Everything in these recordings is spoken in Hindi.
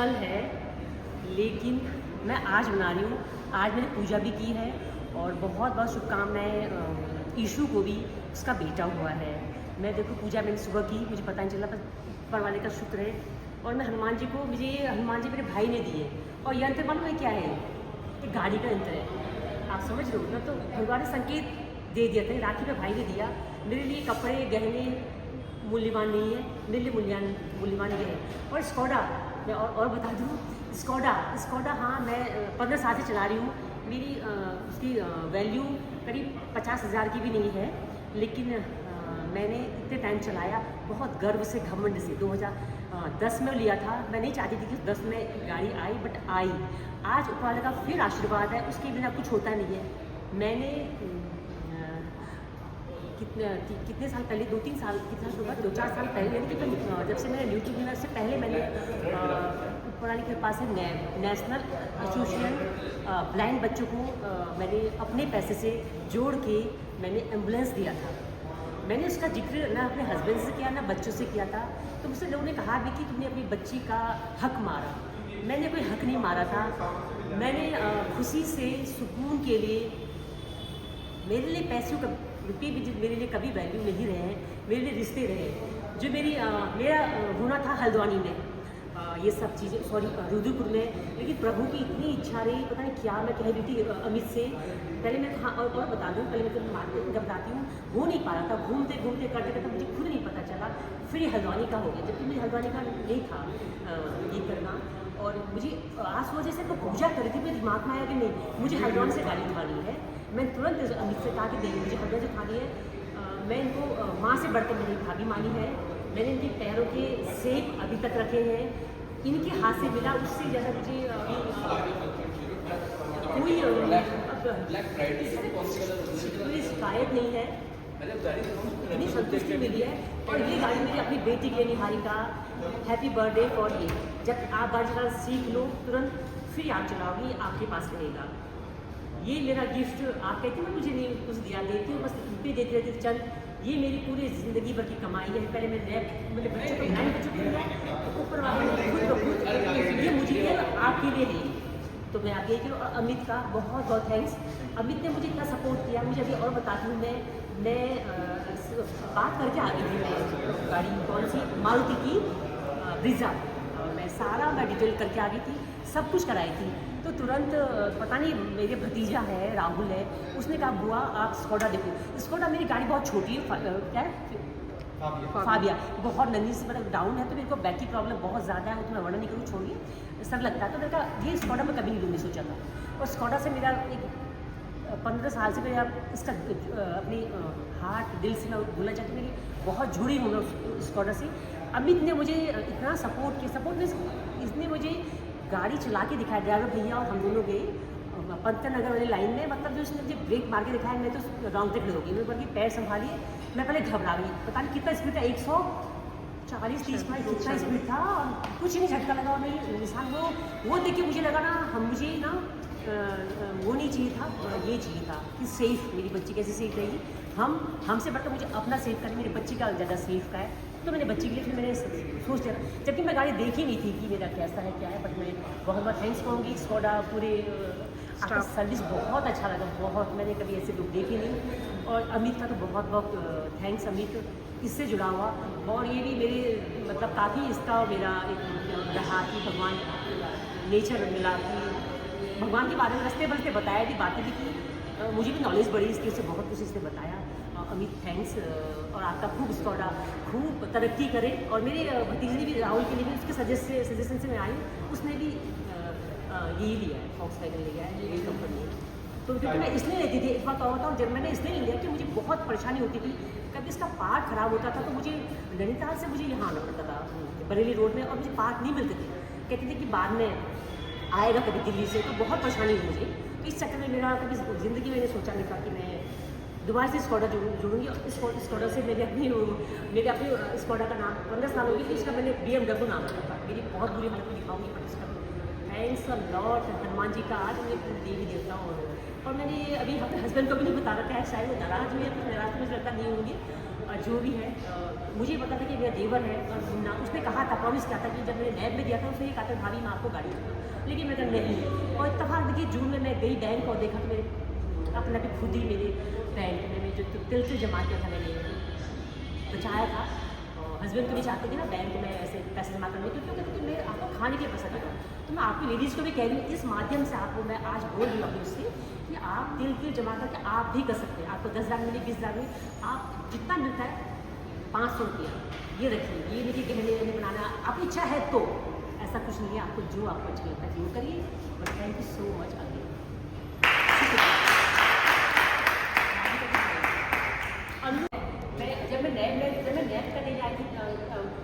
कल है, लेकिन मैं आज बना रही हूँ। आज मैंने पूजा भी की है और बहुत बहुत शुभकामनाएँ ईशु को भी, उसका बेटा हुआ है। मैं देखो पूजा मैंने सुबह की, मुझे पता नहीं चला, बस ऊपर वाले का शुक्र है। और मैं हनुमान जी को, मुझे हनुमान जी मेरे भाई ने दिए। और यंत्र मालूम है क्या है? ये गाड़ी का यंत्र है। आप समझ रहे हो ना? तो भगवान ने संकेत दे दिया था, राखी में भाई ने दिया। मेरे लिए कपड़े गहने मूल्यवान नहीं है, मेरे लिए मूल्यवान ये है। और स्कोडा, मैं और बता दूँ, स्कोडा हाँ, मैं 15 साल से चला रही हूँ। मेरी उसकी वैल्यू करीब 50,000 की भी नहीं है, लेकिन मैंने इतने टाइम चलाया बहुत गर्व से, घमंड से। 2010 में लिया था। मैं नहीं चाहती थी कि 10 में गाड़ी आई, बट आई। आज ऊपर वाले का फिर आशीर्वाद है, उसके बिना कुछ होता नहीं है। मैंने कितने साल पहले, 2-3 साल, कितना होगा, 2-4 साल पहले, यानी कि जब से मैंने यूट्यूब में, से पहले मैंने ऊपर वाले के पास है नेशनल एसोसिएशन ब्लाइंड बच्चों को मैंने अपने पैसे से जोड़ के मैंने एम्बुलेंस दिया था। मैंने उसका जिक्र ना अपने हस्बैंड से किया ना बच्चों से किया था। तो मुझसे लोगों ने कहा भी कि तुमने अपनी बच्ची का हक मारा। मैंने कोई हक नहीं मारा था। मैंने खुशी से, सुकून के लिए, मेरे लिए पैसों का रुपये भी मेरे लिए कभी वैल्यू नहीं रहे हैं। मेरे लिए रिश्ते रहे, जो मेरा होना था हल्द्वानी में, ये सब चीज़ें, सॉरी, रुद्रपुर में। लेकिन प्रभु की इतनी इच्छा रही, पता नहीं क्या मैं कह रही थी अमित से। पहले मैं हाँ और बता दूँ, पहले मैं तो मार्केट जब बताती हूँ, हो नहीं पा रहा था। घूमते घूमते करते करते मुझे खुद नहीं पता चला, फिर हल्द्वानी का हो गया, जबकि मुझे हल्द्वानी का नहीं था ये करना। और मुझे आज वजह से तो पूजा कर रही थी, मेरे दिमाग में आया कि नहीं, मुझे हल्द्वानी से गाड़ी उठानी है। मैं तुरंत अमित से कहा कि देखिए मुझे हल्द्वानी से उठानी है। मैं इनको माँ से बढ़कर मेरी भाभी मानी है। मैंने इनके पैरों के सेब अभी तक रखे हैं, इनके हाथ से मिला, उससे ज़्यादा मुझे कोई शिकायत नहीं है, इतनी संतुष्टि मिली है। और ये गाड़ी मेरी अपनी बेटी के लिए, Niharika, happy birthday for you. जब आप गाड़ी चलाना सीख लो, तुरंत फिर आप चलाओगी, आपके पास रहेगा। ये मेरा गिफ्ट, आप कहते हैं मुझे नहीं कुछ दिया, देती हूँ, बस रुपये देती रहती हूँ चंद। ये मेरी पूरी ज़िंदगी भर की कमाई है। पहले मैंने मेरे बच्चों को, नए बच्चों को दिया, ऊपर वाले ने खुद ब खुद ये मुझे दिया, आपके लिए नहीं। तो मैं आप यही करूँ। और अमित का बहुत बहुत थैंक्स। अमित ने मुझे इतना सपोर्ट किया। मुझे अभी और बताती हूँ, मैं बात करके आ गई थी। मैं गाड़ी कौन सी, मारुति की ब्रीजा, मैं डिटेल करके आ गई थी, सब कुछ कराई थी। तो तुरंत पता नहीं, मेरे भतीजा है राहुल है, उसने कहा बुआ आप स्कोडा देखो। स्कोडा मेरी गाड़ी बहुत छोटी है, क्या है, फाबिया, बहुत नन्ही से, मतलब डाउन है, तो मेरे को बैटरी प्रॉब्लम बहुत ज़्यादा है, तो मैं वर्णन नहीं करूँ, छोड़िए, सर लगता है। तो मैंने कहा ये स्कोडा मैं कभी नहीं लूँगी, सोचा था। और स्कोडा से मेरा एक 15 साल से मेरा इसका अपनी हार्ट, दिल से मैं बोलना चाहती हूँ, मेरी बहुत जुड़ी हूँ मैं उस स्कोडा से। अमित ने मुझे इतना सपोर्ट किया, सपोर्ट में इसने मुझे गाड़ी चला के दिखाया, ड्राइवर भैया और हम दोनों गए पंचन नगर वाली लाइन में। मतलब जो उसने मुझे ब्रेक मार के दिखाया, मैं तो रॉन्ग ट्रिप हो गई। मैं बोली पैर संभालिए, मैं पहले घबरा गई, पता नहीं कितना स्पीड था, 140-30 माइल कितना स्पीड था, और कुछ नहीं झटका लगा। और मेरी निशान वो देख के मुझे लगा ना, मुझे ना वो नहीं चाहिए था, ये चाहिए था कि सेफ़, मेरी बच्ची कैसे सेफ रहेगी। हमसे बढ़कर मुझे अपना सेफ करना, मेरी बच्ची का ज़्यादा सेफ का है। तो मैंने बच्ची के लिए फिर मैंने सोच लिया, जबकि मैं गाड़ी देखी नहीं थी कि मेरा कैसा है क्या है। बट मैं बहुत बहुत थैंक्स कहूँगी स्कोडा पूरे आपका सर्विस बहुत अच्छा लगा, बहुत। मैंने कभी ऐसे लोग देखे नहीं। और अमित का तो बहुत बहुत थैंक्स, अमित इससे जुड़ा हुआ। और ये भी मेरे मतलब काफ़ी इसका मेरा एक रहा कि भगवान नेचर मिला, कि भगवान के बारे में रस्ते बस्ते बताया भी, बातें भी की, मुझे भी नॉलेज बढ़ी इसकी, उससे बहुत कुछ इसने बताया। अमित थैंक्स। और आपका खूब स्कोडा खूब तरक्की करे। और मेरे भतीजे ने भी, राहुल के लिए भी, उसके सजेशन से मैं आई, उसने भी यही लिया है, फॉक्सवैगन लिया है, यही कंपनी है। तो क्योंकि मैं इसलिए लेती थी, एक बात और बताऊँ, जब मैंने इसलिए लिया कि मुझे बहुत परेशानी होती थी, कभी इसका पार्ट ख़राब होता था तो मुझे नैनीताल से मुझे यहाँ आना पड़ता था बरेली रोड में, और मुझे पार्ट नहीं मिलते थे। कहती थी कि बाद में आएगा कभी दिल्ली से, तो बहुत परेशानी हुई मुझे। इस चक्कर में मेरा कभी ज़िंदगी में सोचा नहीं था कि मैं दोबारा से स्कोडा जुड़ूँगी। और स्कोडा से मेरे अपनी स्कोडा का नाम 15 साल हो गई थी, इसका मैंने BMW नाम रखा था। मेरी बहुत बुरी हालत में दिखाऊँगी, पर इसका thanks a lot Hanuman ji का। आज मुझे देवी देवताओं और और मैंने ये अभी अपने हस्बैंड को भी नहीं बता रखा है, शायद वो नाराज़ हुए, तो नाराज़ मुझे लगता नहीं होंगे। और जो भी है मुझे पता था कि मेरा देवर है और मुन्ना, उसने कहा था, प्रॉमिस किया था कि जब मैंने नैब में दिया था उसने ये कहा था भाभी मैं आपको गाड़ी दूँगा, लेकिन मैं कहा नहीं। और इत्तेफाक देखिए जून में मैं गई बैंक और देखा तो मेरे अपना भी खुद ही मेरे बैंक में जो तिल से जमा किया था मैंने बचाया था। हस्बैंड तो नहीं चाहते थे ना बैंक में ऐसे पैसे जमा करने, क्योंकि कहते थे मैं आपको खाने के लिए पैसा देता हूँ। तो मैं आपकी लेडीज़ को भी कह रही हूँ, इस माध्यम से आपको मैं आज बोल रही हूँ अपने उससे कि आप तिल जमा करके आप भी कर सकते हैं। आपको 10,000 मिले, 20,000 मिले, आप जितना मिलता है 500 रुपया ये रखिए, ये नहीं कि गहने वहने बनाना, आपकी इच्छा है तो, ऐसा कुछ नहीं है। आपको जो आपको अच्छा लगता है वो करिए। और thank you so much again. जब मैं नैब करने आई थी,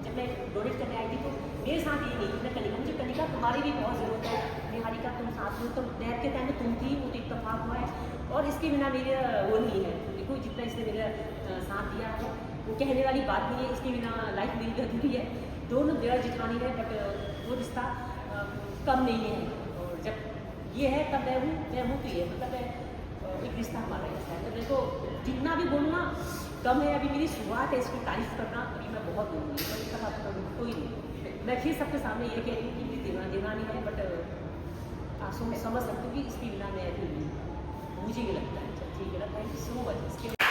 जब मैं डोनेट करने आई थी तो मेरे साथ ये नहीं, मैं कनिका, मुझे कनिका तुम्हारी भी बहुत ज़रूरत है, निहारिका तुम साथ में, तो नैब के टाइम में तुम थी, वो तो इत्तेफाक हुआ है। और इसके बिना मेरा वो नहीं है, देखो जितना इसने मेरा साथ दिया है वो कहने वाली बात नहीं है, इसके बिना लाइफ मेरी अधूरी है। दोनों देवर जिठानी है, बट वो रिश्ता कम नहीं है। और जब ये है तब मैं हूँ तो ये मतलब एक रिश्ता हमारा ऐसा है। तो देखो जितना भी बोलूँ ना कम है, अभी मेरी शुरुआत है इसकी तारीफ करना, अभी मैं बहुत बोलूँगी, तो इसका मतलब कोई नहीं। मैं फिर सबके सामने ये कह रही हूँ कि मेरी देवानी है, बट आप समझ सकते हो कि इसके बिना मैं अधूरी हूँ, मुझे भी लगता है। ठीक है ना, थैंक यू सो मच इसके